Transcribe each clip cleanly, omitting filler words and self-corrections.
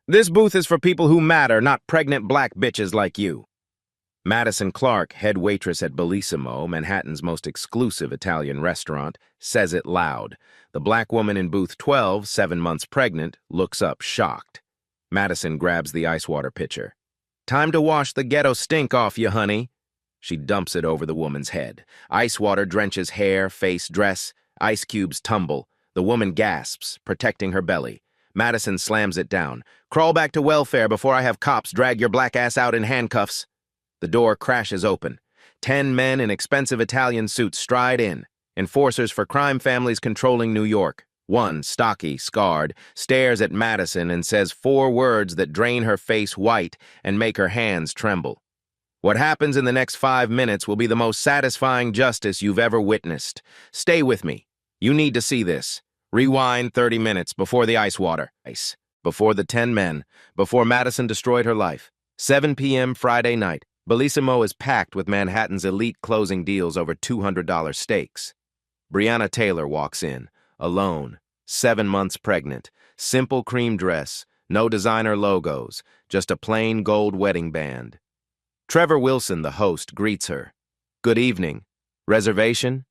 This booth is for people who matter, not pregnant black bitches like you. Madison Clark, head waitress at Bellissimo, Manhattan's most exclusive Italian restaurant, says it loud. The black woman in booth 12, 7 months pregnant, looks up shocked. Madison grabs the ice water pitcher. "Time to wash the ghetto stink off you, honey." She dumps it over the woman's head. Ice water drenches hair, face, dress. Ice cubes tumble. The woman gasps, protecting her belly. Madison slams it down. "Crawl back to welfare before I have cops drag your black ass out in handcuffs." The door crashes open. 10 men in expensive Italian suits stride in, enforcers for crime families controlling New York. One, stocky, scarred, stares at Madison and says 4 words that drain her face white and make her hands tremble. "What happens in the next 5 minutes will be the most satisfying justice you've ever witnessed. Stay with me. You need to see this. Rewind 30 minutes before the ice water. Before the 10 men, before Madison destroyed her life. 7 p.m. Friday night. Bellissimo is packed with Manhattan's elite closing deals over $200 steaks. Breonna Taylor walks in, alone, 7 months pregnant, simple cream dress, no designer logos, just a plain gold wedding band. Trevor Wilson, the host, greets her. "Good evening. Reservation?"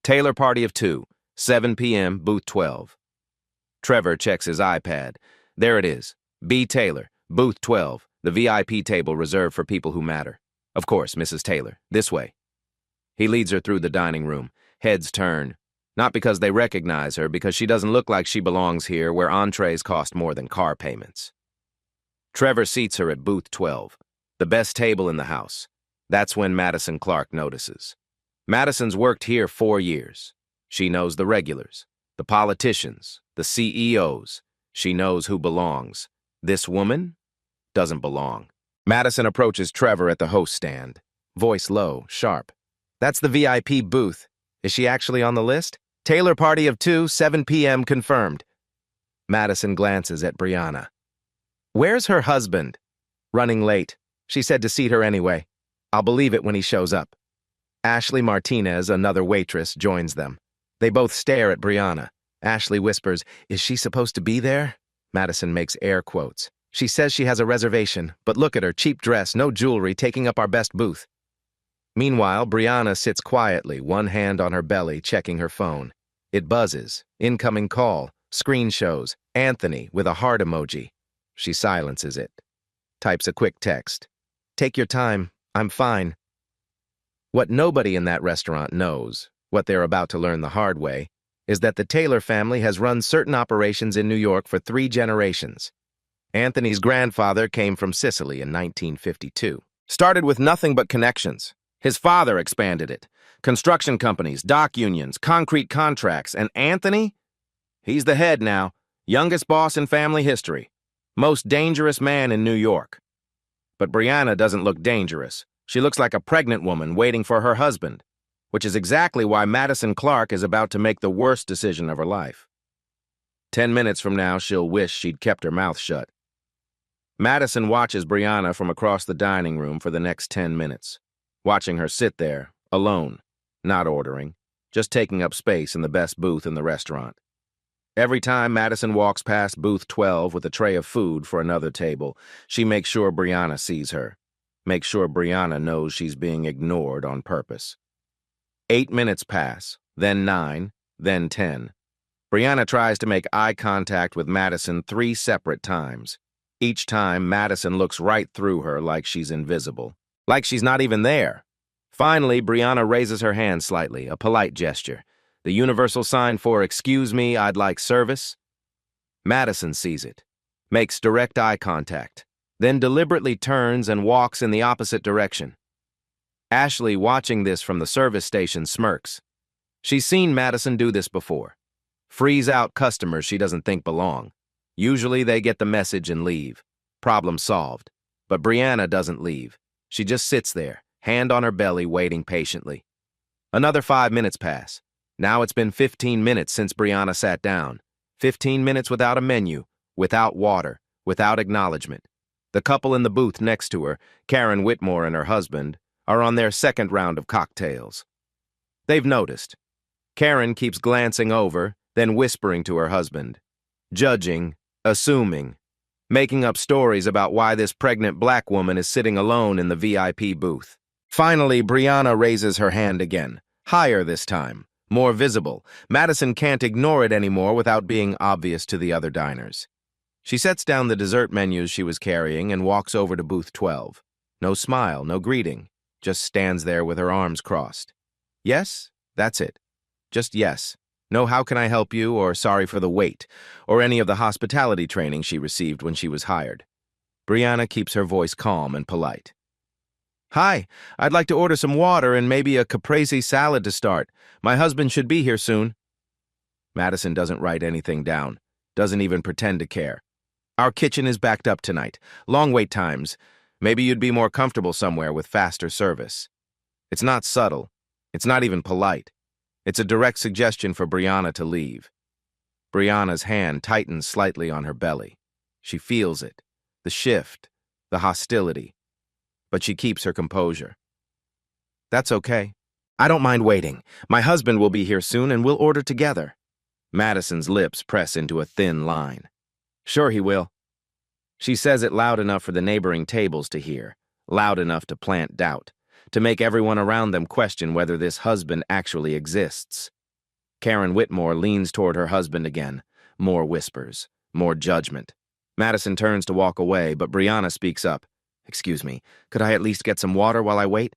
"Taylor party of 2, 7 p.m., booth 12. Trevor checks his iPad. There it is. B. Taylor, booth 12, the VIP table reserved for people who matter. "Of course, Mrs. Taylor. This way." He leads her through the dining room. Heads turn. Not because they recognize her, because she doesn't look like she belongs here, where entrees cost more than car payments. Trevor seats her at booth 12, the best table in the house. That's when Madison Clark notices. Madison's worked here 4 years. She knows the regulars, the politicians, the CEOs. She knows who belongs. This woman doesn't belong. Madison approaches Trevor at the host stand. Voice low, sharp. "That's the VIP booth. Is she actually on the list?" "Taylor party of 2, 7 p.m. confirmed." Madison glances at Breonna. "Where's her husband?" "Running late. She said to seat her anyway. I'll believe it when he shows up." Ashley Martinez, another waitress, joins them. They both stare at Breonna. Ashley whispers, "Is she supposed to be there?" Madison makes air quotes. "She says she has a reservation, but look at her, cheap dress, no jewelry, taking up our best booth." Meanwhile, Breonna sits quietly, one hand on her belly, checking her phone. It buzzes. Incoming call. Screen shows. Anthony, with a heart emoji. She silences it. Types a quick text. "Take your time. I'm fine." What nobody in that restaurant knows, what they're about to learn the hard way, is that the Taylor family has run certain operations in New York for 3 generations. Anthony's grandfather came from Sicily in 1952. Started with nothing but connections. His father expanded it. Construction companies, dock unions, concrete contracts, and Anthony? He's the head now, youngest boss in family history, most dangerous man in New York. But Breonna doesn't look dangerous. She looks like a pregnant woman waiting for her husband, which is exactly why Madison Clark is about to make the worst decision of her life. 10 minutes from now, she'll wish she'd kept her mouth shut. Madison watches Breonna from across the dining room for the next 10 minutes, watching her sit there, alone, not ordering, just taking up space in the best booth in the restaurant. Every time Madison walks past booth 12 with a tray of food for another table, she makes sure Breonna sees her, makes sure Breonna knows she's being ignored on purpose. 8 minutes pass, then 9, then 10. Breonna tries to make eye contact with Madison 3 separate times. Each time, Madison looks right through her like she's invisible, like she's not even there. Finally, Breonna raises her hand slightly, a polite gesture. The universal sign for "excuse me, I'd like service." Madison sees it, makes direct eye contact, then deliberately turns and walks in the opposite direction. Ashley, watching this from the service station, smirks. She's seen Madison do this before. Freeze out customers she doesn't think belong. Usually they get the message and leave. Problem solved. But Breonna doesn't leave. She just sits there, hand on her belly, waiting patiently. Another 5 minutes pass. Now it's been 15 minutes since Breonna sat down. 15 minutes without a menu, without water, without acknowledgement. The couple in the booth next to her, Karen Whitmore and her husband, are on their second round of cocktails. They've noticed. Karen keeps glancing over, then whispering to her husband. Judging, assuming. making up stories about why this pregnant black woman is sitting alone in the VIP booth. Finally, Brianna raises her hand again, higher this time, more visible. Madison can't ignore it anymore without being obvious to the other diners. She sets down the dessert menus she was carrying and walks over to booth 12. No smile, no greeting, just stands there with her arms crossed. Yes, that's it. Just yes. No how can I help you or sorry for the wait, or any of the hospitality training she received when she was hired. Brianna keeps her voice calm and polite. Hi, I'd like to order some water and maybe a caprese salad to start. My husband should be here soon. Madison doesn't write anything down, doesn't even pretend to care. Our kitchen is backed up tonight. Long wait times. Maybe you'd be more comfortable somewhere with faster service. It's not subtle. It's not even polite. It's a direct suggestion for Brianna to leave. Brianna's hand tightens slightly on her belly. She feels it. The shift. The hostility. But she keeps her composure. That's okay. I don't mind waiting. My husband will be here soon and we'll order together. Madison's lips press into a thin line. Sure he will. She says it loud enough for the neighboring tables to hear, loud enough to plant doubt, to make everyone around them question whether this husband actually exists. Karen Whitmore leans toward her husband again. More whispers, more judgment. Madison turns to walk away, but Brianna speaks up. Excuse me, could I at least get some water while I wait?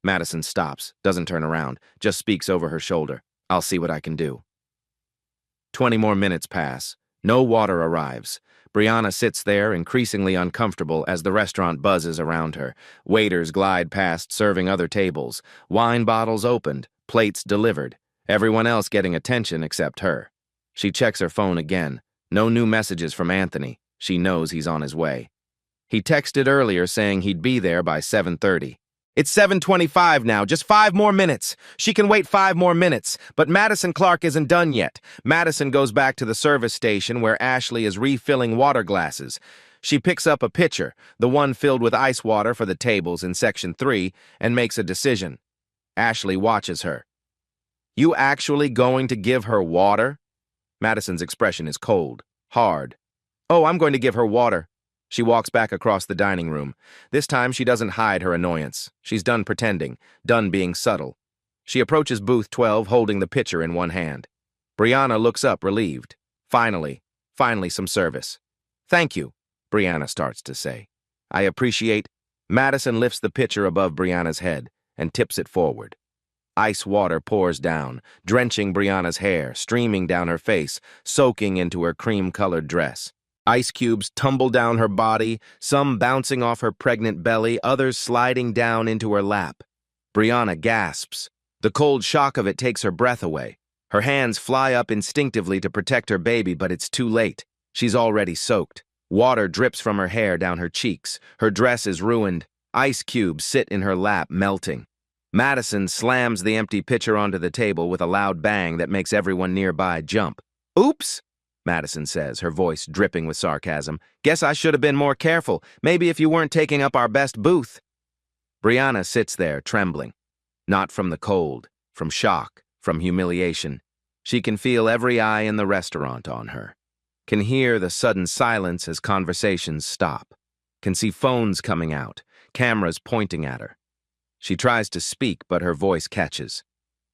Madison stops, doesn't turn around, just speaks over her shoulder. I'll see what I can do. 20 more minutes pass. No water arrives. Brianna sits there, increasingly uncomfortable as the restaurant buzzes around her. Waiters glide past, serving other tables. Wine bottles opened, plates delivered. Everyone else getting attention except her. She checks her phone again. No new messages from Anthony. She knows he's on his way. He texted earlier saying he'd be there by 7:30. It's 7:25 now, just 5 more minutes. She can wait 5 more minutes, but Madison Clark isn't done yet. Madison goes back to the service station where Ashley is refilling water glasses. She picks up a pitcher, the one filled with ice water for the tables in Section 3, and makes a decision. Ashley watches her. You actually going to give her water? Madison's expression is cold, hard. Oh, I'm going to give her water. She walks back across the dining room. This time she doesn't hide her annoyance. She's done pretending, done being subtle. She approaches booth 12 holding the pitcher in one hand. Brianna looks up relieved. Finally some service. Thank you, Brianna starts to say. I appreciate. Madison lifts the pitcher above Brianna's head and tips it forward. Ice water pours down, drenching Brianna's hair, streaming down her face, soaking into her cream-colored dress. Ice cubes tumble down her body, some bouncing off her pregnant belly, others sliding down into her lap. Brianna gasps. The cold shock of it takes her breath away. Her hands fly up instinctively to protect her baby, but it's too late. She's already soaked. Water drips from her hair down her cheeks. Her dress is ruined. Ice cubes sit in her lap, melting. Madison slams the empty pitcher onto the table with a loud bang that makes everyone nearby jump. Oops! Madison says, her voice dripping with sarcasm. Guess I should have been more careful. Maybe if you weren't taking up our best booth. Brianna sits there, trembling. Not from the cold, from shock, from humiliation. She can feel every eye in the restaurant on her. Can hear the sudden silence as conversations stop. Can see phones coming out, cameras pointing at her. She tries to speak, but her voice catches.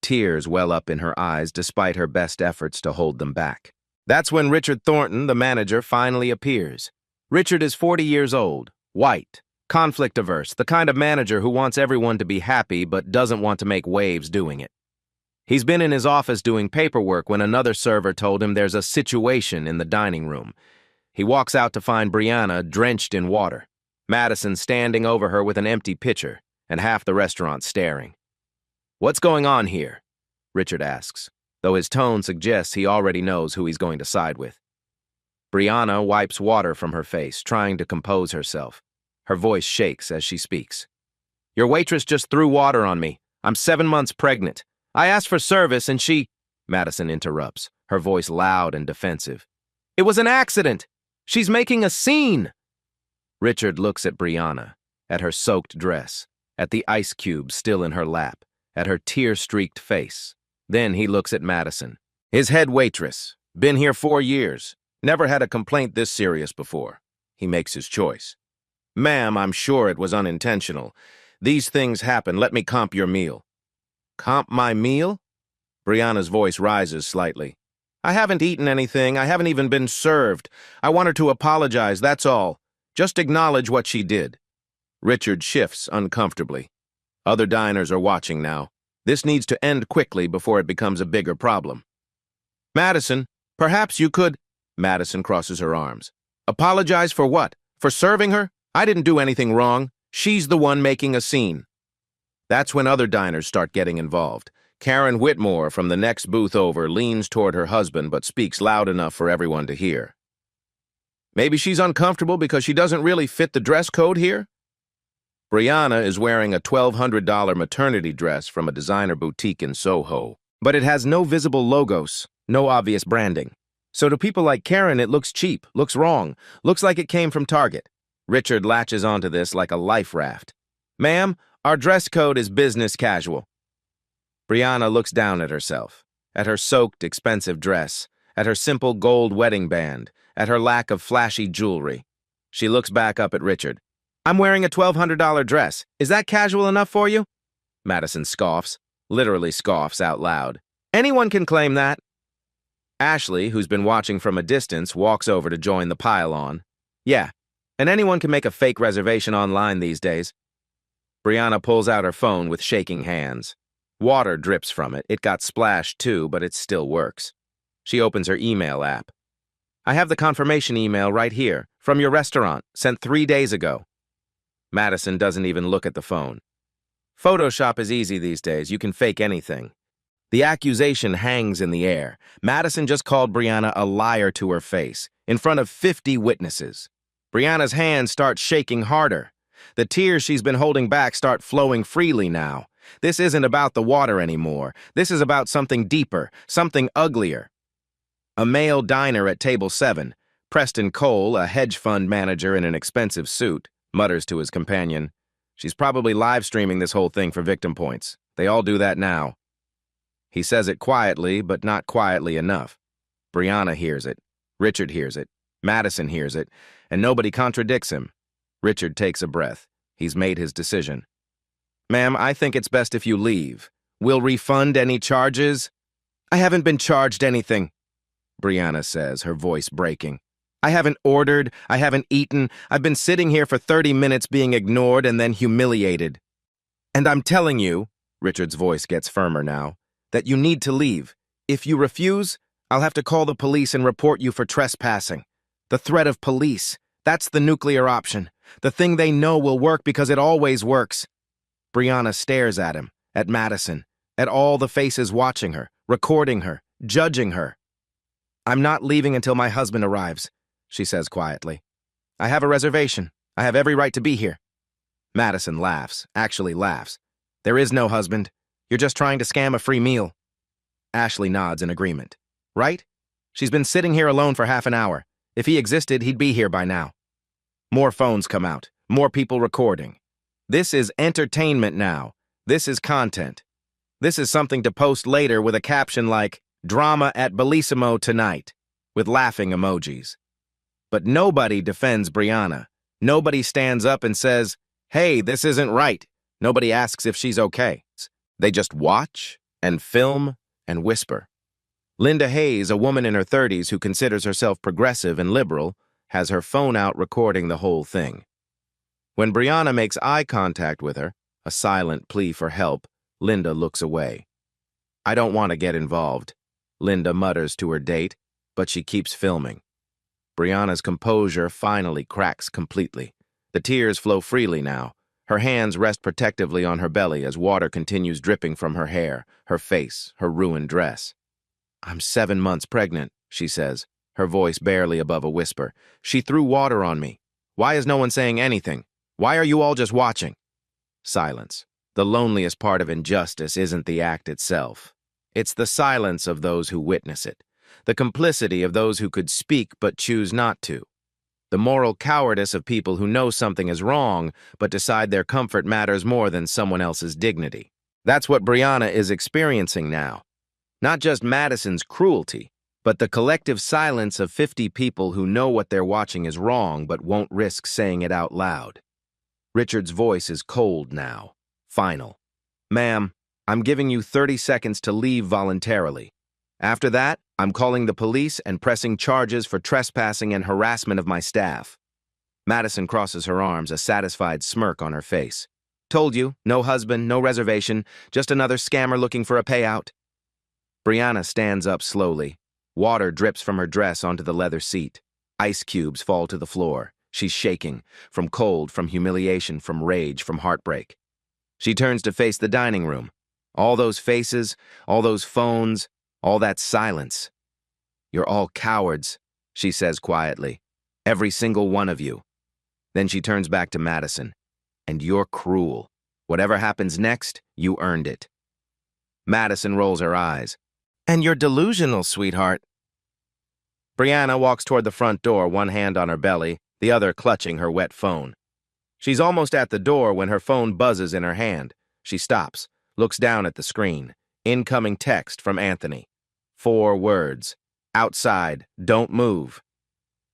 Tears well up in her eyes despite her best efforts to hold them back. That's when Richard Thornton, the manager, finally appears. Richard is 40 years old, white, conflict-averse, the kind of manager who wants everyone to be happy but doesn't want to make waves doing it. He's been in his office doing paperwork when another server told him there's a situation in the dining room. He walks out to find Brianna drenched in water, Madison standing over her with an empty pitcher, and half the restaurant staring. What's going on here? Richard asks, though his tone suggests he already knows who he's going to side with. Brianna wipes water from her face, trying to compose herself. Her voice shakes as she speaks. Your waitress just threw water on me. I'm 7 months pregnant. I asked for service and she... Madison interrupts, her voice loud and defensive. It was an accident. She's making a scene. Richard looks at Brianna, at her soaked dress, at the ice cube still in her lap, at her tear-streaked face. Then he looks at Madison. His head waitress. Been here 4 years. Never had a complaint this serious before. He makes his choice. Ma'am, I'm sure it was unintentional. These things happen. Let me comp your meal. Comp my meal? Brianna's voice rises slightly. I haven't eaten anything. I haven't even been served. I want her to apologize, that's all. Just acknowledge what she did. Richard shifts uncomfortably. Other diners are watching now. This needs to end quickly before it becomes a bigger problem. Madison, perhaps you could... Madison crosses her arms. Apologize for what? For serving her? I didn't do anything wrong. She's the one making a scene. That's when other diners start getting involved. Karen Whitmore from the next booth over leans toward her husband but speaks loud enough for everyone to hear. Maybe she's uncomfortable because she doesn't really fit the dress code here? Brianna is wearing a $1,200 maternity dress from a designer boutique in Soho, but it has no visible logos, no obvious branding. So to people like Karen, it looks cheap, looks wrong, looks like it came from Target. Richard latches onto this like a life raft. Ma'am, our dress code is business casual. Brianna looks down at herself, at her soaked, expensive dress, at her simple gold wedding band, at her lack of flashy jewelry. She looks back up at Richard. I'm wearing a $1,200 dress. Is that casual enough for you? Madison scoffs, literally scoffs out loud. Anyone can claim that. Ashley, who's been watching from a distance, walks over to join the pile-on. Yeah, and anyone can make a fake reservation online these days. Brianna pulls out her phone with shaking hands. Water drips from it. It got splashed too, but it still works. She opens her email app. I have the confirmation email right here, from your restaurant, sent 3 days ago. Madison doesn't even look at the phone. Photoshop is easy these days. You can fake anything. The accusation hangs in the air. Madison just called Brianna a liar to her face, in front of 50 witnesses. Brianna's hands start shaking harder. The tears she's been holding back start flowing freely now. This isn't about the water anymore. This is about something deeper, something uglier. A male diner at table 7, Preston Cole, a hedge fund manager in an expensive suit, mutters to his companion, she's probably live streaming this whole thing for victim points. They all do that now. He says it quietly, but not quietly enough. Brianna hears it. Richard hears it. Madison hears it. And nobody contradicts him. Richard takes a breath. He's made his decision. Ma'am, I think it's best if you leave. We'll refund any charges. I haven't been charged anything, Brianna says, her voice breaking. I haven't ordered. I haven't eaten. I've been sitting here for 30 minutes being ignored and then humiliated. And I'm telling you, Richard's voice gets firmer now, that you need to leave. If you refuse, I'll have to call the police and report you for trespassing. The threat of police, that's the nuclear option. The thing they know will work because it always works. Brianna stares at him, at Madison, at all the faces watching her, recording her, judging her. I'm not leaving until my husband arrives, she says quietly. I have a reservation. I have every right to be here. Madison laughs, actually laughs. There is no husband. You're just trying to scam a free meal. Ashley nods in agreement. Right? She's been sitting here alone for half an hour. If he existed, he'd be here by now. More phones come out, more people recording. This is entertainment now. This is content. This is something to post later with a caption like, Drama at Bellissimo tonight, with laughing emojis. But nobody defends Brianna. Nobody stands up and says, hey, this isn't right. Nobody asks if she's okay. They just watch and film and whisper. Linda Hayes, a woman in her 30s who considers herself progressive and liberal, has her phone out recording the whole thing. When Brianna makes eye contact with her, a silent plea for help, Linda looks away. I don't want to get involved, Linda mutters to her date, but she keeps filming. Brianna's composure finally cracks completely. The tears flow freely now. Her hands rest protectively on her belly as water continues dripping from her hair, her face, her ruined dress. I'm 7 months pregnant, she says, her voice barely above a whisper. She threw water on me. Why is no one saying anything? Why are you all just watching? Silence. The loneliest part of injustice isn't the act itself. It's the silence of those who witness it, the complicity of those who could speak but choose not to, the moral cowardice of people who know something is wrong but decide their comfort matters more than someone else's dignity. That's what Brianna is experiencing now. Not just Madison's cruelty, but the collective silence of 50 people who know what they're watching is wrong but won't risk saying it out loud. Richard's voice is cold now, final. Ma'am, I'm giving you 30 seconds to leave voluntarily. After that, I'm calling the police and pressing charges for trespassing and harassment of my staff. Madison crosses her arms, a satisfied smirk on her face. Told you, no husband, no reservation, just another scammer looking for a payout. Brianna stands up slowly. Water drips from her dress onto the leather seat. Ice cubes fall to the floor. She's shaking, from cold, from humiliation, from rage, from heartbreak. She turns to face the dining room. All those faces, all those phones, all that silence. You're all cowards, she says quietly. Every single one of you. Then she turns back to Madison. And you're cruel. Whatever happens next, you earned it. Madison rolls her eyes. And you're delusional, sweetheart. Brianna walks toward the front door, one hand on her belly, the other clutching her wet phone. She's almost at the door when her phone buzzes in her hand. She stops, looks down at the screen. Incoming text from Anthony. 4 words. Outside, don't move.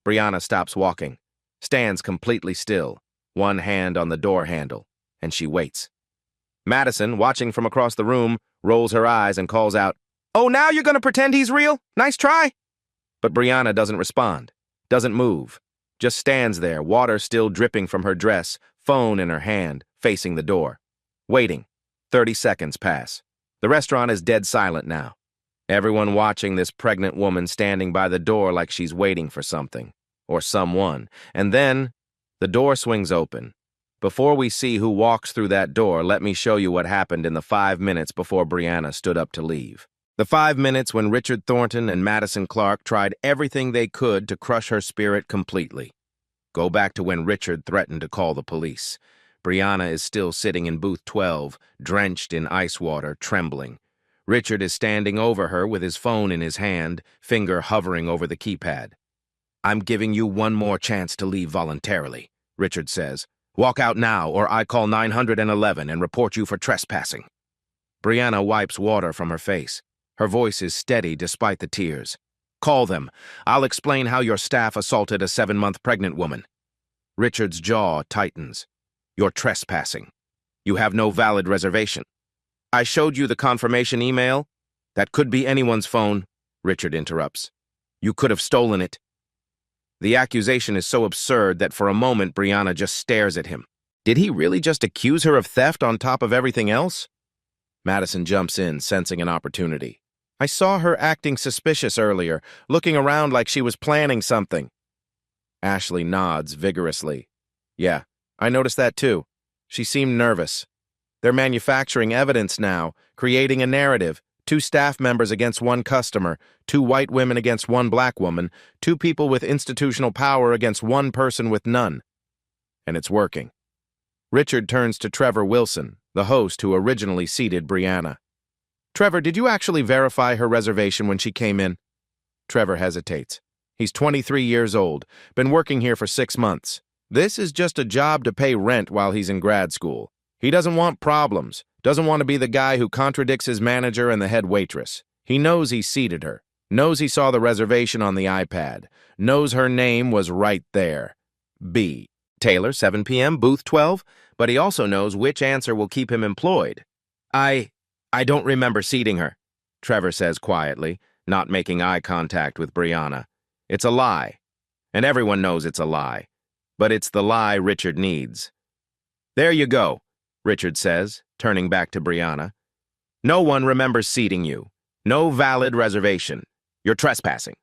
Brianna stops walking, stands completely still, one hand on the door handle, and she waits. Madison, watching from across the room, rolls her eyes and calls out, "Oh, now you're gonna pretend he's real? Nice try." But Brianna doesn't respond, doesn't move, just stands there, water still dripping from her dress, phone in her hand, facing the door. Waiting. 30 seconds pass. The restaurant is dead silent now. Everyone watching this pregnant woman standing by the door like she's waiting for something, or someone. And then, the door swings open. Before we see who walks through that door, let me show you what happened in the 5 minutes before Brianna stood up to leave. The 5 minutes when Richard Thornton and Madison Clark tried everything they could to crush her spirit completely. Go back to when Richard threatened to call the police. Brianna is still sitting in booth 12, drenched in ice water, trembling. Richard is standing over her with his phone in his hand, finger hovering over the keypad. "I'm giving you one more chance to leave voluntarily," Richard says. "Walk out now, or I call 911 and report you for trespassing." Brianna wipes water from her face. Her voice is steady despite the tears. "Call them. I'll explain how your staff assaulted a 7-month pregnant woman." Richard's jaw tightens. "You're trespassing. You have no valid reservation." "I showed you the confirmation email." "That could be anyone's phone," Richard interrupts. "You could have stolen it." The accusation is so absurd that for a moment Brianna just stares at him. Did he really just accuse her of theft on top of everything else? Madison jumps in, sensing an opportunity. "I saw her acting suspicious earlier, looking around like she was planning something." Ashley nods vigorously. "Yeah, I noticed that too. She seemed nervous. They're manufacturing evidence now, creating a narrative. 2 staff members against 1 customer, 2 white women against 1 black woman, 2 people with institutional power against 1 person with none. And it's working." Richard turns to Trevor Wilson, the host who originally seated Brianna. "Trevor, did you actually verify her reservation when she came in?" Trevor hesitates. He's 23 years old, been working here for 6 months. This is just a job to pay rent while he's in grad school. He doesn't want problems, doesn't want to be the guy who contradicts his manager and the head waitress. He knows he seated her, knows he saw the reservation on the iPad, knows her name was right there. B. Taylor, 7 p.m., booth 12, but he also knows which answer will keep him employed. I don't remember seating her," Trevor says quietly, not making eye contact with Brianna. It's a lie, and everyone knows it's a lie, but it's the lie Richard needs. "There you go," Richard says, turning back to Brianna. "No one remembers seating you. No valid reservation. You're trespassing."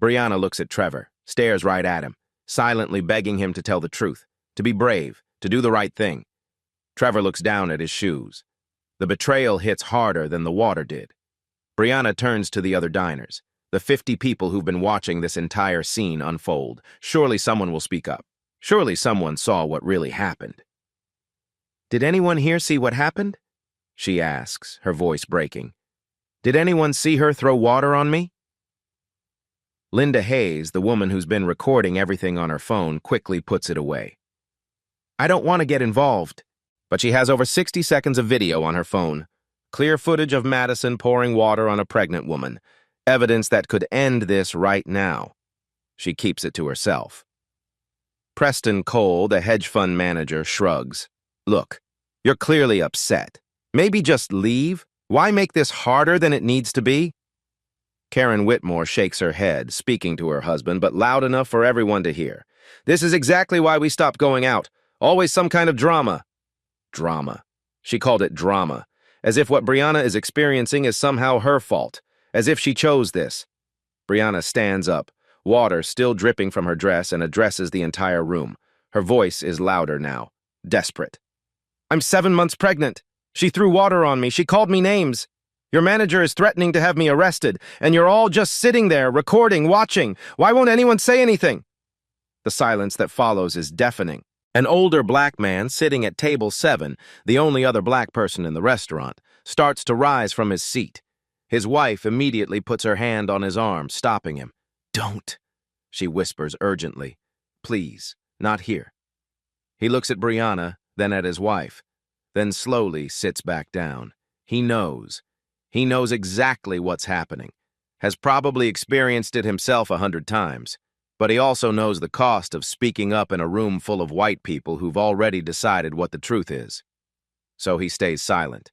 Brianna looks at Trevor, stares right at him, silently begging him to tell the truth, to be brave, to do the right thing. Trevor looks down at his shoes. The betrayal hits harder than the water did. Brianna turns to the other diners, the 50 people who've been watching this entire scene unfold. Surely someone will speak up. Surely someone saw what really happened. "Did anyone here see what happened?" she asks, her voice breaking. "Did anyone see her throw water on me?" Linda Hayes, the woman who's been recording everything on her phone, quickly puts it away. "I don't want to get involved." But she has over 60 seconds of video on her phone. Clear footage of Madison pouring water on a pregnant woman. Evidence that could end this right now. She keeps it to herself. Preston Cole, the hedge fund manager, shrugs. Look, you're clearly upset. Maybe just leave? Why make this harder than it needs to be? Karen Whitmore shakes her head, speaking to her husband, but loud enough for everyone to hear. This is exactly why we stopped going out. Always some kind of drama. Drama. She called it drama, as if what Brianna is experiencing is somehow her fault, as if she chose this. Brianna stands up, water still dripping from her dress, and addresses the entire room. Her voice is louder now, desperate. I'm 7 months pregnant. She threw water on me. She called me names. Your manager is threatening to have me arrested, and you're all just sitting there, recording, watching. Why won't anyone say anything? The silence that follows is deafening. An older black man sitting at table 7, the only other black person in the restaurant, starts to rise from his seat. His wife immediately puts her hand on his arm, stopping him. Don't, she whispers urgently. Please, not here. He looks at Brianna, then at his wife, then slowly sits back down. He knows. He knows exactly what's happening, has probably experienced it himself 100 times, but he also knows the cost of speaking up in a room full of white people who've already decided what the truth is. So he stays silent,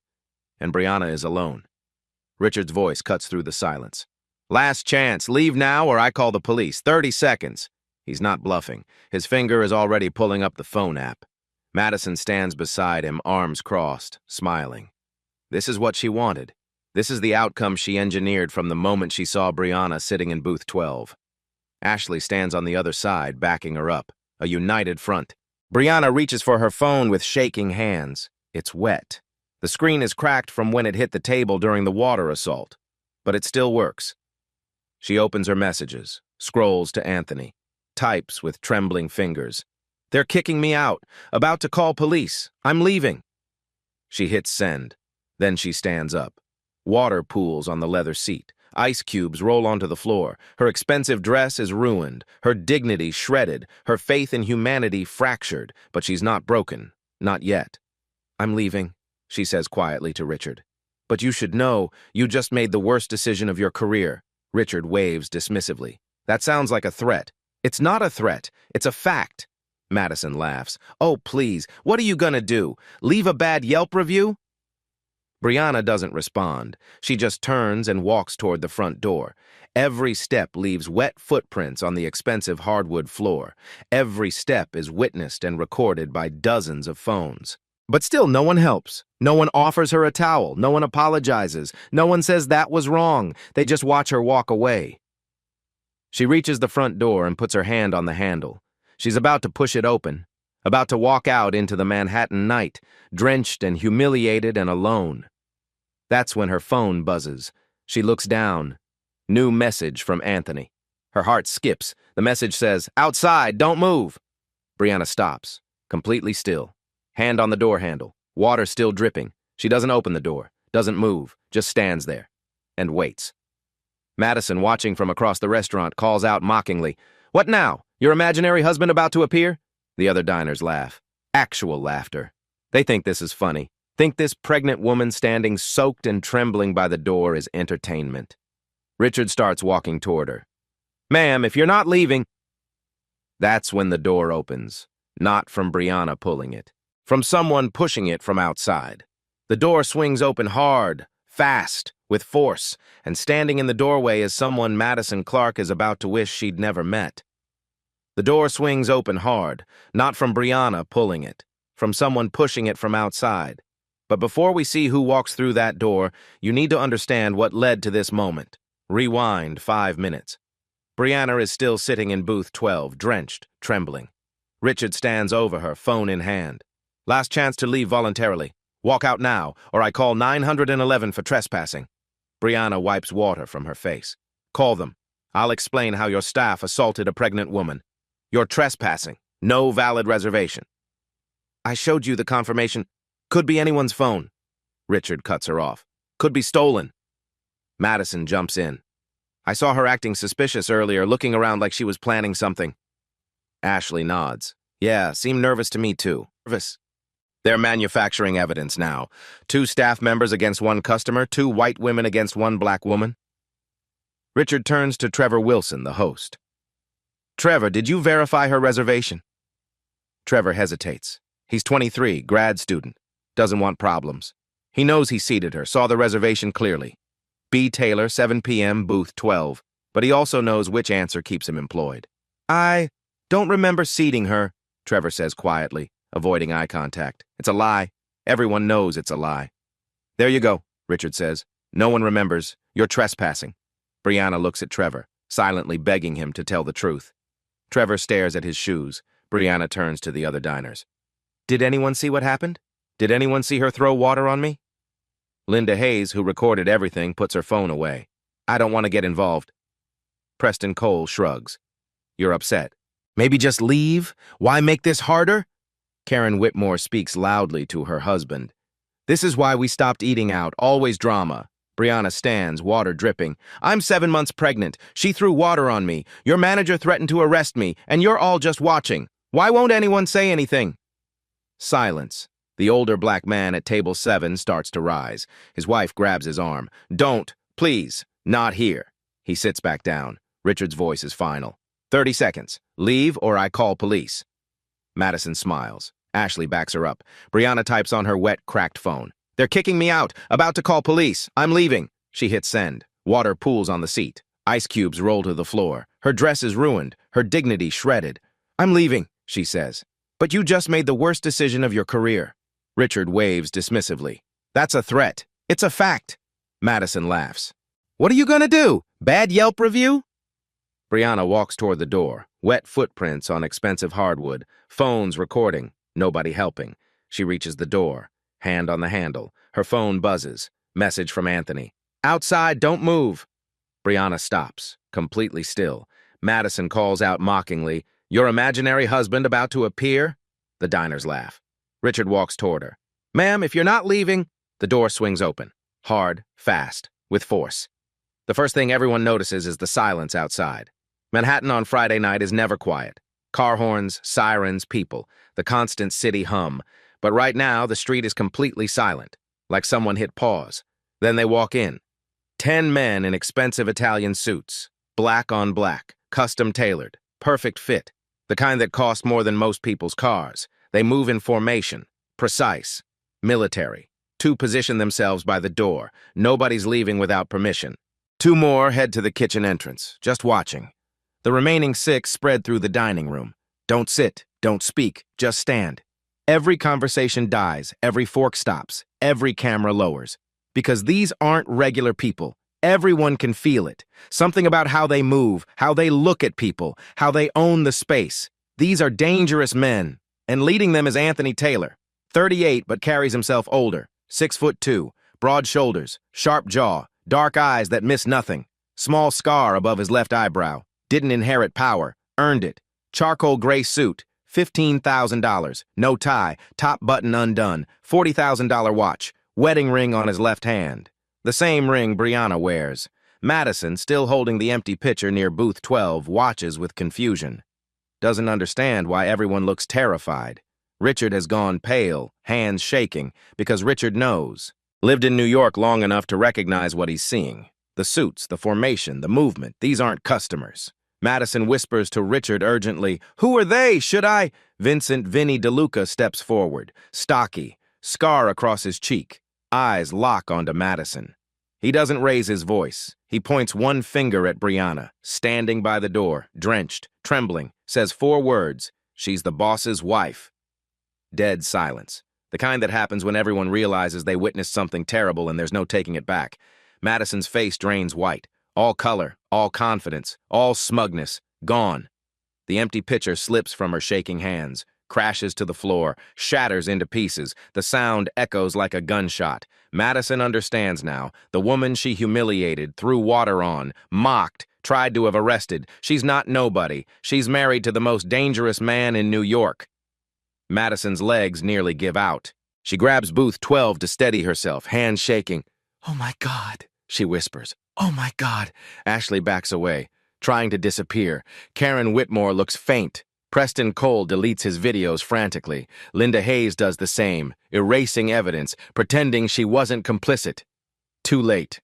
and Brianna is alone. Richard's voice cuts through the silence. Last chance, leave now or I call the police, 30 seconds. He's not bluffing. His finger is already pulling up the phone app. Madison stands beside him, arms crossed, smiling. This is what she wanted. This is the outcome she engineered from the moment she saw Brianna sitting in booth 12. Ashley stands on the other side, backing her up, a united front. Brianna reaches for her phone with shaking hands. It's wet. The screen is cracked from when it hit the table during the water assault, but it still works. She opens her messages, scrolls to Anthony, types with trembling fingers. They're kicking me out, about to call police. I'm leaving. She hits send. Then she stands up. Water pools on the leather seat. Ice cubes roll onto the floor. Her expensive dress is ruined, her dignity shredded, her faith in humanity fractured, but she's not broken. Not yet. I'm leaving, she says quietly to Richard. But you should know, you just made the worst decision of your career. Richard waves dismissively. That sounds like a threat. It's not a threat. It's a fact. Madison laughs. Oh, please, what are you gonna do? Leave a bad Yelp review? Brianna doesn't respond. She just turns and walks toward the front door. Every step leaves wet footprints on the expensive hardwood floor. Every step is witnessed and recorded by dozens of phones. But still, no one helps. No one offers her a towel. No one apologizes. No one says that was wrong. They just watch her walk away. She reaches the front door and puts her hand on the handle. She's about to push it open, about to walk out into the Manhattan night, drenched and humiliated and alone. That's when her phone buzzes. She looks down. New message from Anthony. Her heart skips. The message says, "Outside, don't move." Brianna stops, completely still. Hand on the door handle, water still dripping. She doesn't open the door, doesn't move, just stands there and waits. Madison, watching from across the restaurant, calls out mockingly, "What now? Your imaginary husband about to appear?" The other diners laugh. Actual laughter. They think this is funny. Think this pregnant woman standing soaked and trembling by the door is entertainment. Richard starts walking toward her. "Ma'am, if you're not leaving..." That's when the door opens. Not from Brianna pulling it. From someone pushing it from outside. The door swings open hard, fast, with force, and standing in the doorway is someone Madison Clark is about to wish she'd never met. The door swings open hard, not from Brianna pulling it, from someone pushing it from outside. But before we see who walks through that door, you need to understand what led to this moment. Rewind 5 minutes. Brianna is still sitting in booth 12, drenched, trembling. Richard stands over her, phone in hand. "Last chance to leave voluntarily. Walk out now, or I call 911 for trespassing." Brianna wipes water from her face. "Call them. I'll explain how your staff assaulted a pregnant woman. You're trespassing. No valid reservation." "I showed you the confirmation. Could be anyone's phone." Richard cuts her off. "Could be stolen." Madison jumps in. "I saw her acting suspicious earlier, looking around like she was planning something." Ashley nods. "Yeah, seemed nervous to me too." Nervous. They're manufacturing evidence now. 2 staff members against 1 customer, 2 white women against 1 black woman. Richard turns to Trevor Wilson, the host. Trevor, did you verify her reservation? Trevor hesitates. He's 23, grad student, doesn't want problems. He knows he seated her, saw the reservation clearly. B. Taylor, 7 p.m., booth 12, but he also knows which answer keeps him employed. I don't remember seating her, Trevor says quietly, avoiding eye contact. It's a lie. Everyone knows it's a lie. There you go, Richard says. No one remembers. You're trespassing. Brianna looks at Trevor, silently begging him to tell the truth. Trevor stares at his shoes. Brianna turns to the other diners. Did anyone see what happened? Did anyone see her throw water on me? Linda Hayes, who recorded everything, puts her phone away. I don't want to get involved. Preston Cole shrugs. You're upset. Maybe just leave? Why make this harder? Karen Whitmore speaks loudly to her husband. This is why we stopped eating out, always drama. Brianna stands, water dripping. I'm 7 months pregnant. She threw water on me. Your manager threatened to arrest me, and you're all just watching. Why won't anyone say anything? Silence. The older black man at table 7 starts to rise. His wife grabs his arm. Don't, please, not here. He sits back down. Richard's voice is final. 30 seconds. Leave or I call police. Madison smiles. Ashley backs her up. Brianna types on her wet, cracked phone. They're kicking me out. About to call police. I'm leaving. She hits send. Water pools on the seat. Ice cubes roll to the floor. Her dress is ruined. Her dignity shredded. I'm leaving, she says. But you just made the worst decision of your career. Richard waves dismissively. That's a threat. It's a fact. Madison laughs. What are you gonna do? Bad Yelp review? Brianna walks toward the door. Wet footprints on expensive hardwood. Phones recording. Nobody helping. She reaches the door. Hand on the handle. Her phone buzzes. Message from Anthony. Outside, don't move. Brianna stops, completely still. Madison calls out mockingly, Your imaginary husband about to appear? The diners laugh. Richard walks toward her. Ma'am, if you're not leaving... The door swings open. Hard, fast, with force. The first thing everyone notices is the silence outside. Manhattan on Friday night is never quiet. Car horns, sirens, people, the constant city hum. But right now, the street is completely silent, like someone hit pause. Then they walk in. 10 men in expensive Italian suits, black on black, custom tailored, perfect fit, the kind that cost more than most people's cars. They move in formation, precise, military. 2 position themselves by the door. Nobody's leaving without permission. 2 more head to the kitchen entrance, just watching. The remaining 6 spread through the dining room. Don't sit, don't speak, just stand. Every conversation dies, every fork stops, every camera lowers. Because these aren't regular people. Everyone can feel it. Something about how they move, how they look at people, how they own the space. These are dangerous men. And leading them is Anthony Taylor. 38, but carries himself older. 6'2", broad shoulders, sharp jaw, dark eyes that miss nothing. Small scar above his left eyebrow. Didn't inherit power, earned it. Charcoal gray suit, $15,000. No tie, top button undone. $40,000 watch. Wedding ring on his left hand. The same ring Brianna wears. Madison, still holding the empty pitcher near booth 12, watches with confusion. Doesn't understand why everyone looks terrified. Richard has gone pale, hands shaking, because Richard knows. Lived in New York long enough to recognize what he's seeing. The suits, the formation, the movement, these aren't customers. Madison whispers to Richard urgently, Who are they? Should I? Vincent Vinny DeLuca steps forward, stocky, scar across his cheek. Eyes lock onto Madison. He doesn't raise his voice. He points one finger at Brianna, standing by the door, drenched, trembling, says 4 words, She's the boss's wife. Dead silence. The kind that happens when everyone realizes they witnessed something terrible and there's no taking it back. Madison's face drains white. All color, all confidence, all smugness, gone. The empty pitcher slips from her shaking hands, crashes to the floor, shatters into pieces. The sound echoes like a gunshot. Madison understands now. The woman she humiliated, threw water on, mocked, tried to have arrested. She's not nobody. She's married to the most dangerous man in New York. Madison's legs nearly give out. She grabs booth 12 to steady herself, hands shaking. Oh my God, she whispers. Oh my God. Ashley backs away, trying to disappear. Karen Whitmore looks faint. Preston Cole deletes his videos frantically. Linda Hayes does the same, erasing evidence, pretending she wasn't complicit. Too late.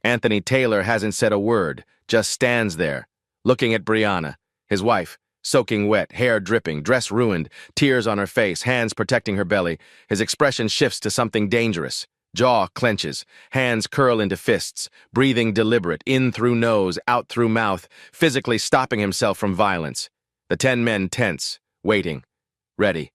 Anthony Taylor hasn't said a word, just stands there, looking at Brianna, his wife, soaking wet, hair dripping, dress ruined, tears on her face, hands protecting her belly. His expression shifts to something dangerous. Jaw clenches, hands curl into fists, breathing deliberate, in through nose, out through mouth, physically stopping himself from violence. The 10 men tense, waiting, ready.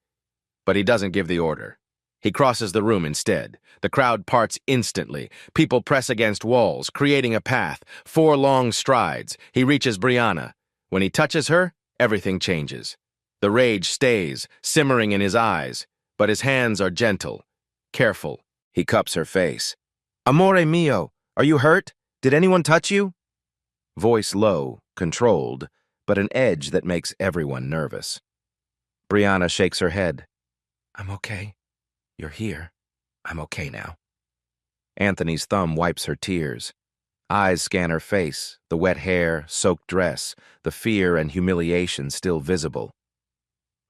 But he doesn't give the order. He crosses the room instead. The crowd parts instantly. People press against walls, creating a path. 4 long strides. He reaches Brianna. When he touches her, everything changes. The rage stays, simmering in his eyes, but his hands are gentle, careful. He cups her face. Amore mio, are you hurt? Did anyone touch you? Voice low, controlled, but an edge that makes everyone nervous. Brianna shakes her head. I'm okay. You're here. I'm okay now. Anthony's thumb wipes her tears. Eyes scan her face, the wet hair, soaked dress, the fear and humiliation still visible.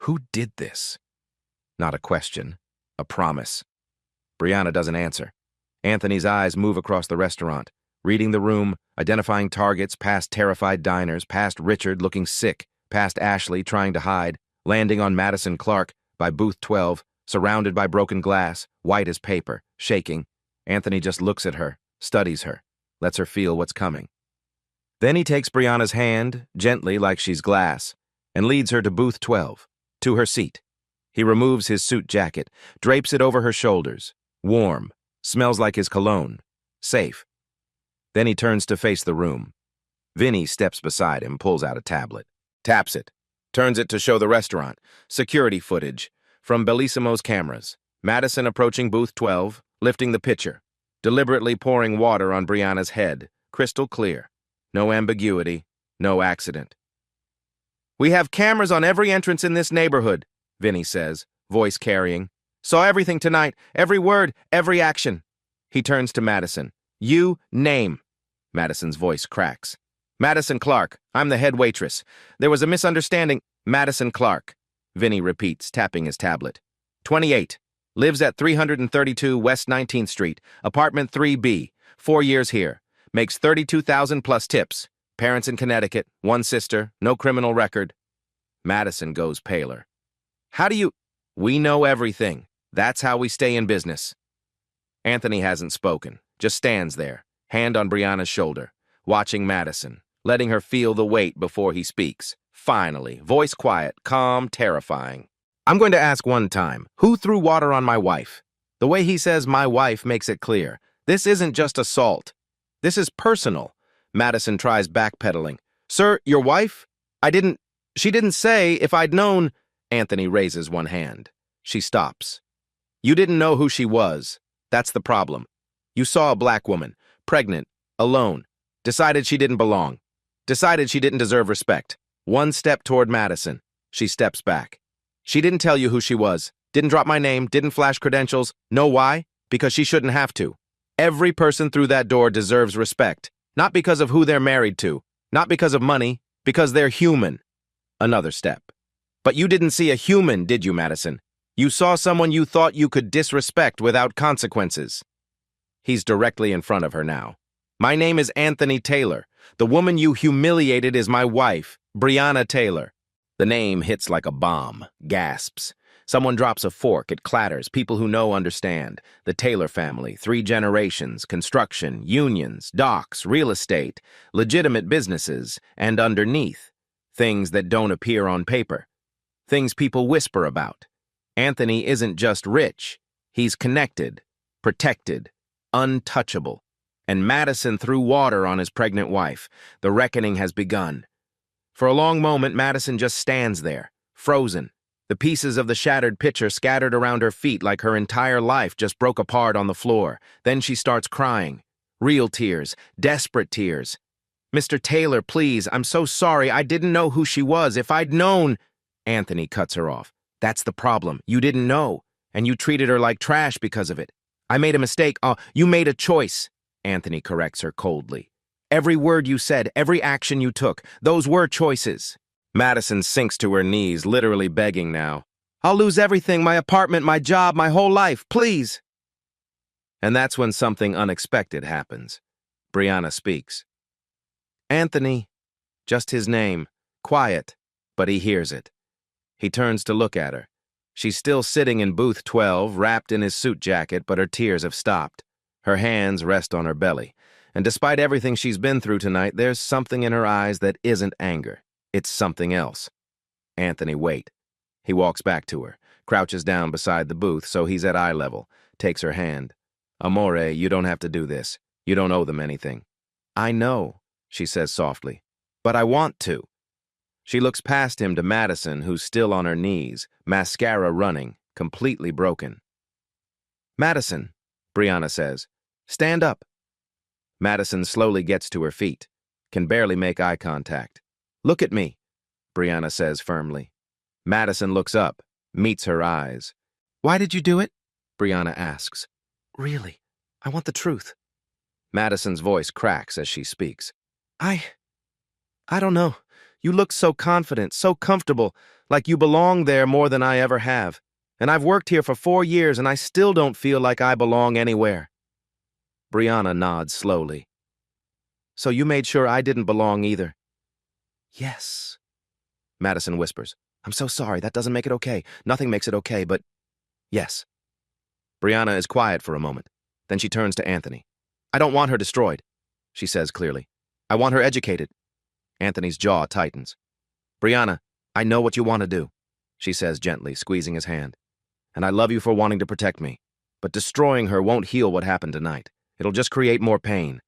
Who did this? Not a question, a promise. Brianna doesn't answer. Anthony's eyes move across the restaurant, reading the room, identifying targets past terrified diners, past Richard looking sick, past Ashley trying to hide, landing on Madison Clark by booth 12, surrounded by broken glass, white as paper, shaking. Anthony just looks at her, studies her, lets her feel what's coming. Then he takes Brianna's hand, gently like she's glass, and leads her to booth 12, to her seat. He removes his suit jacket, drapes it over her shoulders. Warm, smells like his cologne, safe. Then he turns to face the room. Vinny steps beside him, pulls out a tablet, taps it, turns it to show the restaurant, security footage, from Bellissimo's cameras. Madison approaching booth 12, lifting the pitcher, deliberately pouring water on Brianna's head, crystal clear. No ambiguity, no accident. We have cameras on every entrance in this neighborhood, Vinny says, voice carrying. Saw everything tonight, every word, every action. He turns to Madison. You name. Madison's voice cracks. Madison Clark, I'm the head waitress. There was a misunderstanding. Madison Clark, Vinny repeats, tapping his tablet. 28, lives at 332 West 19th Street, apartment 3B, 4 years here. Makes $32,000 plus tips. Parents in Connecticut, 1 sister, no criminal record. Madison goes paler. How do you... We know everything. That's how we stay in business. Anthony hasn't spoken, just stands there, hand on Brianna's shoulder, watching Madison, letting her feel the weight before he speaks. Finally, voice quiet, calm, terrifying. I'm going to ask one time, who threw water on my wife? The way he says my wife makes it clear. This isn't just assault. This is personal. Madison tries backpedaling. Sir, your wife? She didn't say if I'd known. Anthony raises one hand. She stops. You didn't know who she was. That's the problem. You saw a black woman, pregnant, alone, decided she didn't belong, decided she didn't deserve respect. 1 step toward Madison. She steps back. She didn't tell you who she was, didn't drop my name, didn't flash credentials. Know why? Because she shouldn't have to. Every person through that door deserves respect, not because of who they're married to, not because of money, because they're human. Another step. But you didn't see a human, did you, Madison? You saw someone you thought you could disrespect without consequences. He's directly in front of her now. My name is Anthony Taylor. The woman you humiliated is my wife, Brianna Taylor. The name hits like a bomb, gasps. Someone drops a fork, it clatters. People who know understand. The Taylor family, 3 generations, construction, unions, docks, real estate, legitimate businesses, and underneath, things that don't appear on paper. Things people whisper about. Anthony isn't just rich. He's connected, protected, untouchable. And Madison threw water on his pregnant wife. The reckoning has begun. For a long moment, Madison just stands there, frozen. The pieces of the shattered pitcher scattered around her feet like her entire life just broke apart on the floor. Then she starts crying. Real tears, desperate tears. Mr. Taylor, please, I'm so sorry. I didn't know who she was. If I'd known... Anthony cuts her off. That's the problem. You didn't know, and you treated her like trash because of it. I made a mistake. You made a choice. Anthony corrects her coldly. Every word you said, every action you took, those were choices. Madison sinks to her knees, literally begging now. I'll lose everything, my apartment, my job, my whole life, please. And that's when something unexpected happens. Brianna speaks. Anthony. Just his name. Quiet. But he hears it. He turns to look at her. She's still sitting in booth 12, wrapped in his suit jacket, but her tears have stopped. Her hands rest on her belly. And despite everything she's been through tonight, there's something in her eyes that isn't anger. It's something else. Anthony, wait. He walks back to her, crouches down beside the booth so he's at eye level, takes her hand. Amore, you don't have to do this. You don't owe them anything. I know, she says softly, but I want to. She looks past him to Madison, who's still on her knees, mascara running, completely broken. Madison, Brianna says, stand up. Madison slowly gets to her feet, can barely make eye contact. Look at me, Brianna says firmly. Madison looks up, meets her eyes. Why did you do it? Brianna asks. Really, I want the truth. Madison's voice cracks as she speaks. I don't know. You look so confident, so comfortable, like you belong there more than I ever have. And I've worked here for 4 years and I still don't feel like I belong anywhere. Brianna nods slowly. So you made sure I didn't belong either? Yes. Madison whispers. I'm so sorry, that doesn't make it okay. Nothing makes it okay, but yes. Brianna is quiet for a moment. Then she turns to Anthony. I don't want her destroyed, she says clearly. I want her educated. Anthony's jaw tightens. Brianna, I know what you want to do, she says gently, squeezing his hand. And I love you for wanting to protect me. But destroying her won't heal what happened tonight. It'll just create more pain.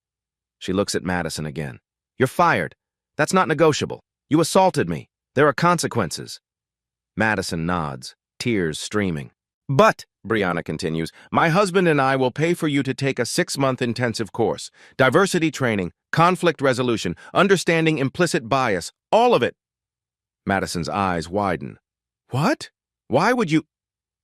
She looks at Madison again. You're fired. That's not negotiable. You assaulted me. There are consequences. Madison nods, tears streaming. But, Brianna continues, my husband and I will pay for you to take a 6-month intensive course. Diversity training, conflict resolution, understanding implicit bias, all of it. Madison's eyes widen. What? Why would you?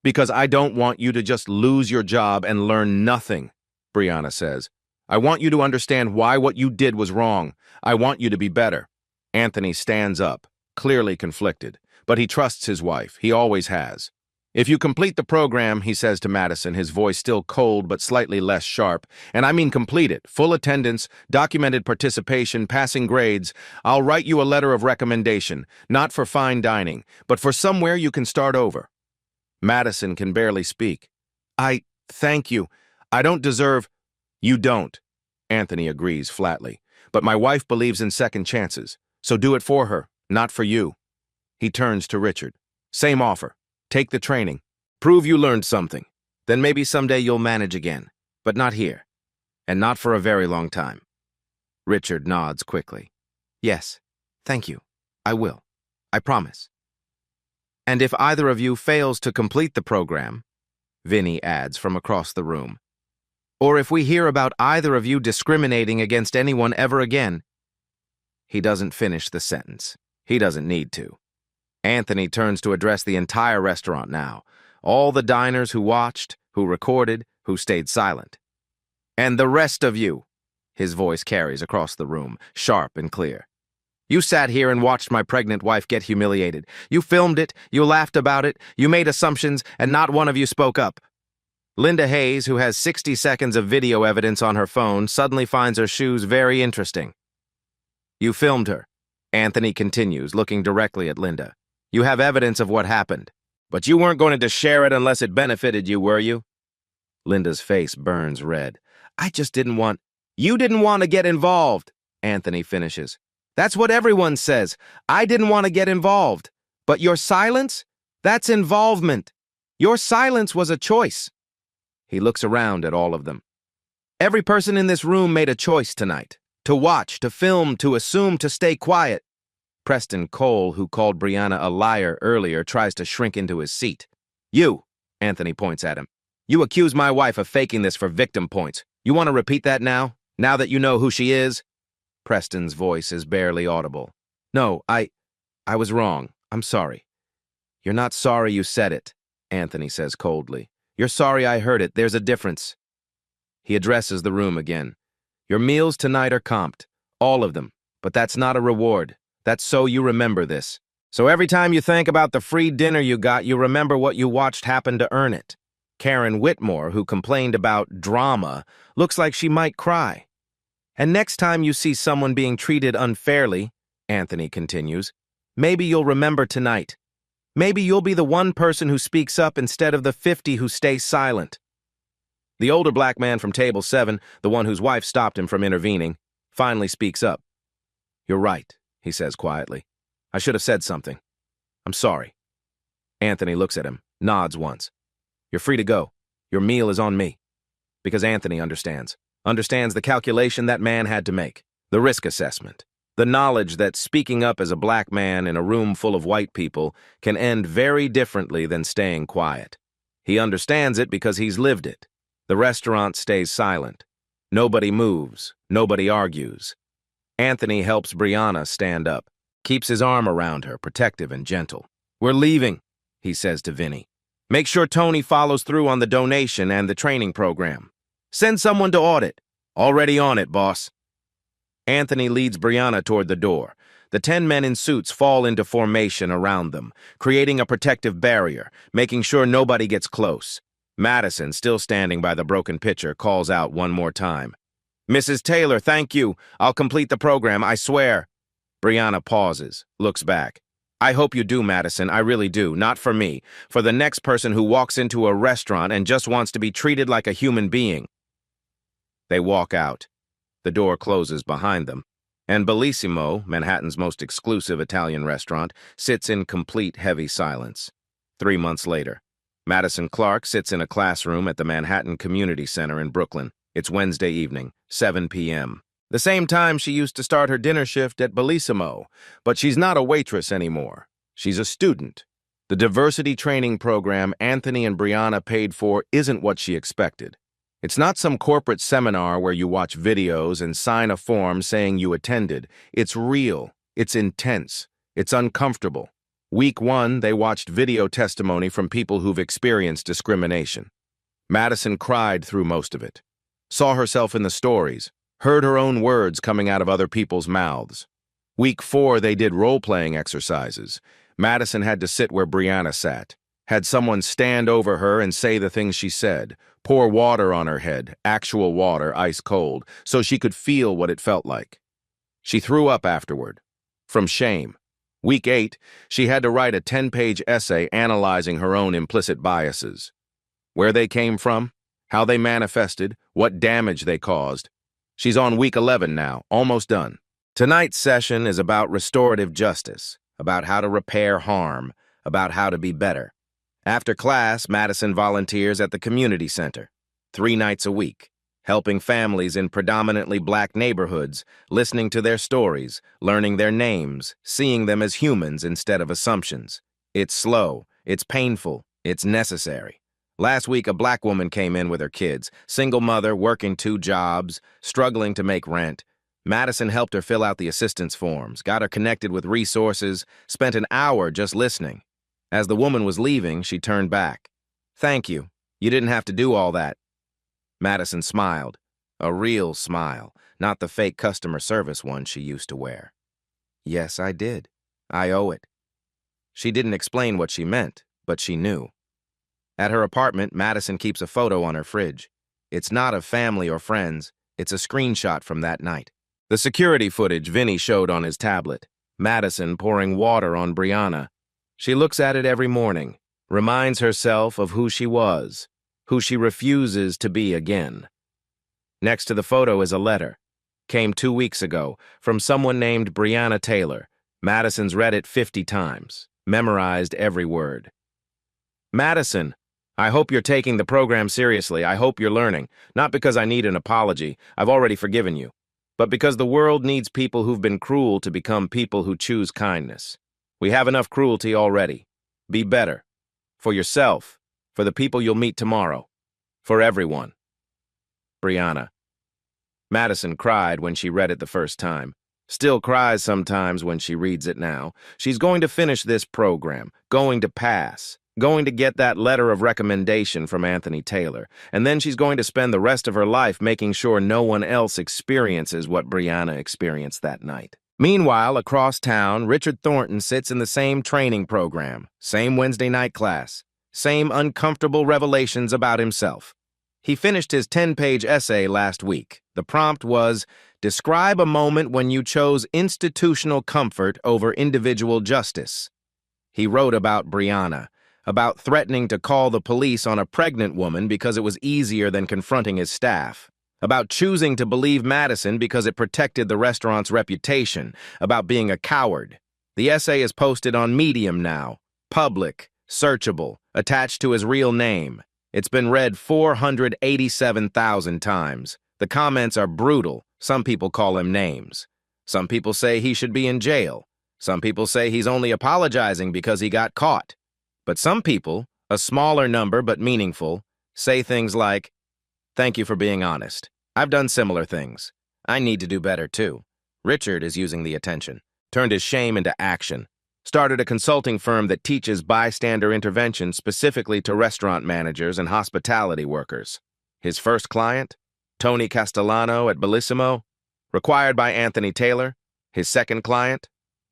Because I don't want you to just lose your job and learn nothing, Brianna says. I want you to understand why what you did was wrong. I want you to be better. Anthony stands up, clearly conflicted, but he trusts his wife. He always has. If you complete the program, he says to Madison, his voice still cold but slightly less sharp, and I mean complete it, full attendance, documented participation, passing grades, I'll write you a letter of recommendation, not for fine dining, but for somewhere you can start over. Madison can barely speak. Thank you. I don't deserve. You don't, Anthony agrees flatly. But my wife believes in second chances, so do it for her, not for you. He turns to Richard. Same offer. Take the training. Prove you learned something. Then maybe someday you'll manage again, but not here, and not for a very long time. Richard nods quickly. Yes, thank you. I will. I promise. And if either of you fails to complete the program, Vinny adds from across the room, or if we hear about either of you discriminating against anyone ever again. He doesn't finish the sentence. He doesn't need to. Anthony turns to address the entire restaurant now, all the diners who watched, who recorded, who stayed silent. And the rest of you, his voice carries across the room, sharp and clear. You sat here and watched my pregnant wife get humiliated. You filmed it, you laughed about it, you made assumptions, and not one of you spoke up. Linda Hayes, who has 60 seconds of video evidence on her phone, suddenly finds her shoes very interesting. You filmed her, Anthony continues, looking directly at Linda. You have evidence of what happened, but you weren't going to share it unless it benefited you, were you? Linda's face burns red. I just didn't want... You didn't want to get involved, Anthony finishes. That's what everyone says. I didn't want to get involved. But your silence? That's involvement. Your silence was a choice. He looks around at all of them. Every person in this room made a choice tonight. To watch, to film, to assume, to stay quiet. Preston Cole, who called Brianna a liar earlier, tries to shrink into his seat. You, Anthony points at him. You accuse my wife of faking this for victim points. You want to repeat that now? Now that you know who she is? Preston's voice is barely audible. No, I was wrong. I'm sorry. You're not sorry you said it, Anthony says coldly. You're sorry I heard it. There's a difference. He addresses the room again. Your meals tonight are comped. All of them. But that's not a reward. That's so you remember this. So every time you think about the free dinner you got, you remember what you watched happen to earn it. Karen Whitmore, who complained about drama, looks like she might cry. And next time you see someone being treated unfairly, Anthony continues, maybe you'll remember tonight. Maybe you'll be the one person who speaks up instead of the 50 who stay silent. The older black man from table 7, the one whose wife stopped him from intervening, finally speaks up. You're right, he says quietly. I should have said something. I'm sorry. Anthony looks at him, nods once. You're free to go. Your meal is on me. Because Anthony understands the calculation that man had to make, the risk assessment, the knowledge that speaking up as a black man in a room full of white people can end very differently than staying quiet. He understands it because he's lived it. The restaurant stays silent. Nobody moves. Nobody argues. Anthony helps Brianna stand up, keeps his arm around her, protective and gentle. We're leaving, he says to Vinny. Make sure Tony follows through on the donation and the training program. Send someone to audit. Already on it, boss. Anthony leads Brianna toward the door. The 10 men in suits fall into formation around them, creating a protective barrier, making sure nobody gets close. Madison, still standing by the broken pitcher, calls out one more time. Mrs. Taylor, thank you. I'll complete the program, I swear. Brianna pauses, looks back. I hope you do, Madison, I really do. Not for me. For the next person who walks into a restaurant and just wants to be treated like a human being. They walk out. The door closes behind them, and Bellissimo, Manhattan's most exclusive Italian restaurant, sits in complete heavy silence. 3 months later, Madison Clark sits in a classroom at the Manhattan Community Center in Brooklyn. It's Wednesday evening, 7 p.m. The same time she used to start her dinner shift at Bellissimo, but she's not a waitress anymore. She's a student. The diversity training program Anthony and Brianna paid for isn't what she expected. It's not some corporate seminar where you watch videos and sign a form saying you attended. It's real. It's intense. It's uncomfortable. Week 1, they watched video testimony from people who've experienced discrimination. Madison cried through most of it, saw herself in the stories, heard her own words coming out of other people's mouths. Week 4, they did role-playing exercises. Madison had to sit where Brianna sat, had someone stand over her and say the things she said, pour water on her head, actual water, ice cold, so she could feel what it felt like. She threw up afterward, from shame. Week 8, she had to write a 10-page essay analyzing her own implicit biases. Where they came from, how they manifested, what damage they caused. She's on week 11 now, almost done. Tonight's session is about restorative justice, about how to repair harm, about how to be better. After class, Madison volunteers at the community center, 3 nights a week, helping families in predominantly black neighborhoods, listening to their stories, learning their names, seeing them as humans instead of assumptions. It's slow, it's painful, it's necessary. Last week, a black woman came in with her kids, single mother, working 2 jobs, struggling to make rent. Madison helped her fill out the assistance forms, got her connected with resources, spent an hour just listening. As the woman was leaving, she turned back. Thank you. You didn't have to do all that. Madison smiled. A real smile, not the fake customer service one she used to wear. Yes, I did. I owe it. She didn't explain what she meant, but she knew. At her apartment, Madison keeps a photo on her fridge. It's not of family or friends. It's a screenshot from that night. The security footage Vinny showed on his tablet. Madison pouring water on Brianna. She looks at it every morning, reminds herself of who she was, who she refuses to be again. Next to the photo is a letter. Came 2 weeks ago, from someone named Brianna Taylor. Madison's read it 50 times, memorized every word. Madison, I hope you're taking the program seriously. I hope you're learning. Not because I need an apology. I've already forgiven you. But because the world needs people who've been cruel to become people who choose kindness. We have enough cruelty already. Be better. For yourself. For the people you'll meet tomorrow. For everyone. Brianna. Madison cried when she read it the first time. Still cries sometimes when she reads it now. She's going to finish this program. Going to pass. Going to get that letter of recommendation from Anthony Taylor. And then she's going to spend the rest of her life making sure no one else experiences what Brianna experienced that night. Meanwhile, across town, Richard Thornton sits in the same training program, same Wednesday night class, same uncomfortable revelations about himself. He finished his 10-page essay last week. The prompt was, describe a moment when you chose institutional comfort over individual justice. He wrote about Brianna, about threatening to call the police on a pregnant woman because it was easier than confronting his staff, about choosing to believe Madison because it protected the restaurant's reputation, about being a coward. The essay is posted on Medium now, public, searchable, attached to his real name. It's been read 487,000 times. The comments are brutal. Some people call him names. Some people say he should be in jail. Some people say he's only apologizing because he got caught. But some people, a smaller number but meaningful, say things like, thank you for being honest. I've done similar things. I need to do better too. Richard is using the attention, turned his shame into action, started a consulting firm that teaches bystander intervention specifically to restaurant managers and hospitality workers. His first client, Tony Castellano at Bellissimo, required by Anthony Taylor. His second client,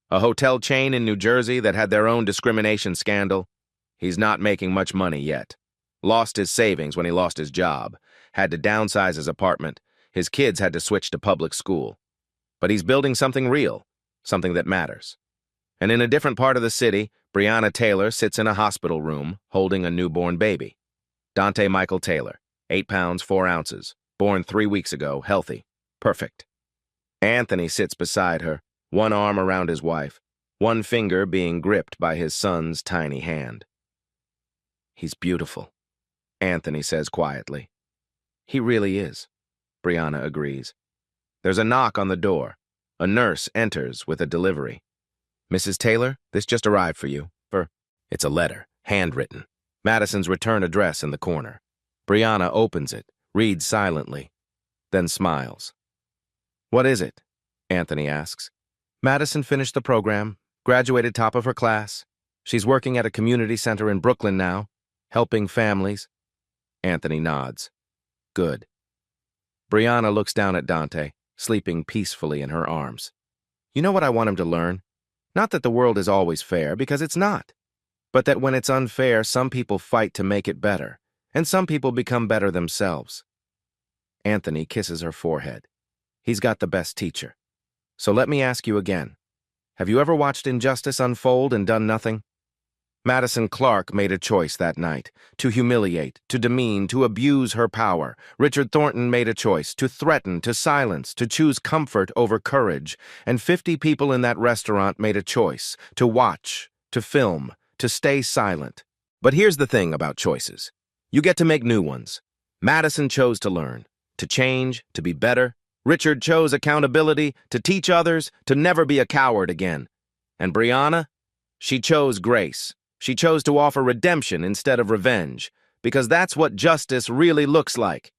a hotel chain in New Jersey that had their own discrimination scandal. He's not making much money yet. Lost his savings when he lost his job, had to downsize his apartment. His kids had to switch to public school. But he's building something real, something that matters. And in a different part of the city, Brianna Taylor sits in a hospital room holding a newborn baby. Dante Michael Taylor, 8 pounds, 4 ounces, born 3 weeks ago, healthy, perfect. Anthony sits beside her, one arm around his wife, one finger being gripped by his son's tiny hand. He's beautiful, Anthony says quietly. He really is, Brianna agrees. There's a knock on the door. A nurse enters with a delivery. Mrs. Taylor, this just arrived for you. It's a letter, handwritten. Madison's return address in the corner. Brianna opens it, reads silently, then smiles. What is it? Anthony asks. Madison finished the program, graduated top of her class. She's working at a community center in Brooklyn now, helping families. Anthony nods. Good. Brianna looks down at Dante, sleeping peacefully in her arms. You know what I want him to learn? Not that the world is always fair, because it's not. But that when it's unfair, some people fight to make it better, and some people become better themselves. Anthony kisses her forehead. He's got the best teacher. So let me ask you again. Have you ever watched injustice unfold and done nothing? Madison Clark made a choice that night, to humiliate, to demean, to abuse her power. Richard Thornton made a choice, to threaten, to silence, to choose comfort over courage. And 50 people in that restaurant made a choice, to watch, to film, to stay silent. But here's the thing about choices. You get to make new ones. Madison chose to learn, to change, to be better. Richard chose accountability, to teach others, to never be a coward again. And Brianna? She chose grace. She chose to offer redemption instead of revenge, because that's what justice really looks like.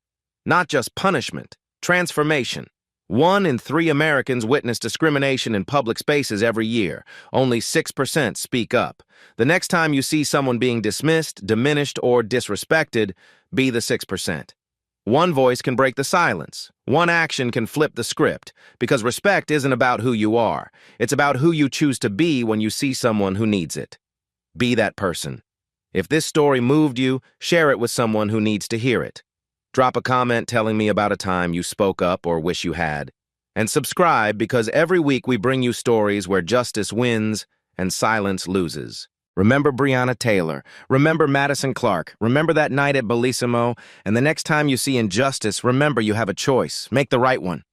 Not just punishment, transformation. 1 in 3 Americans witness discrimination in public spaces every year. Only 6% speak up. The next time you see someone being dismissed, diminished, or disrespected, be the 6%. One voice can break the silence. One action can flip the script, because respect isn't about who you are. It's about who you choose to be when you see someone who needs it. Be that person. If this story moved you, share it with someone who needs to hear it. Drop a comment telling me about a time you spoke up or wish you had. And subscribe, because every week we bring you stories where justice wins and silence loses. Remember Brianna Taylor. Remember Madison Clark. Remember that night at Bellissimo. And the next time you see injustice, remember you have a choice. Make the right one.